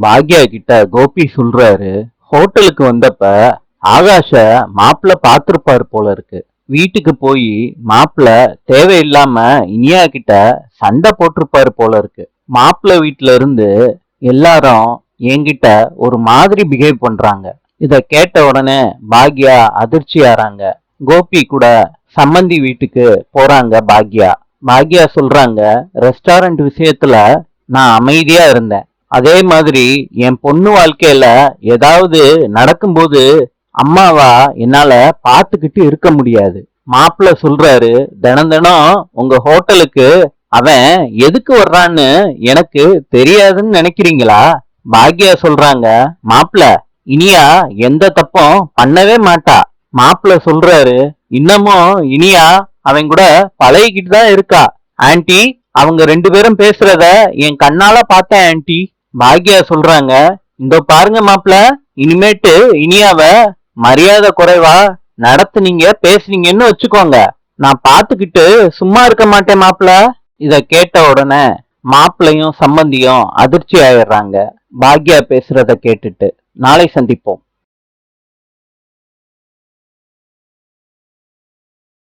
பாக்யா கிட்ட கோபி சொல்றாரு, ஹோட்டலுக்கு வந்தப்ப ஆகாஷ மாப்பிள்ள பாத்திருப்பாரு போல இருக்கு. வீட்டுக்கு போய் மாப்பிள்ள தேவையில்லாம இனியா கிட்ட சண்டை போட்டிருப்பாரு போல இருக்கு. மாப்பிள்ள வீட்டுல இருந்து எல்லாரும் என்கிட்ட ஒரு மாதிரி பிஹேவ் பண்றாங்க. இத கேட்ட உடனே பாக்யா அதிர்ச்சி ஆறாங்க. கோபி கூட சம்மந்தி வீட்டுக்கு போறாங்க பாக்யா. பாக்யா சொல்றாங்க, ரெஸ்டாரண்ட் விஷயத்துல நான் அமைதியா இருந்தேன். அதே மாதிரி என் பொண்ணு வாழ்க்கையில ஏதாவது நடக்கும்போது அம்மாவா என்னால பாத்துக்கிட்டு இருக்க முடியாது. மாப்பிள்ள சொல்றாரு, தினம் தினம் உங்க ஹோட்டலுக்கு அவன் எதுக்கு வர்றான்னு எனக்கு தெரியாதுன்னு நினைக்கிறீங்களா? பாக்யா சொல்றாங்க, மாப்பிள்ள இனியா எந்த தப்பும் பண்ணவே மாட்டா. மாப்பிள்ள சொல்றாரு, இன்னமும் இனியா அவன் கூட பழகிக்கிட்டு தான் இருக்கா ஆன்ட்டி. அவங்க ரெண்டு பேரும் பேசுறத என் கண்ணால பார்த்தேன் ஆன்ட்டி. பாக்யா சொல்றாங்க, இந்த பாருங்க மாப்பிள்ள, இனிமேட்டு இனியாவ மரியாதை குறைவா நடத்துனீங்க பேசுனீங்கன்னு வச்சுக்கோங்க, நான் பாத்துக்கிட்டு சும்மா இருக்க மாட்டேன் மாப்பிள்ள. இத கேட்ட உடனே மாப்பிள்ளையும் சம்பந்தியும் அதிர்ச்சி ஆயிடுறாங்க பாக்யா பேசுறத கேட்டுட்டு. நாளை சந்திப்போம்.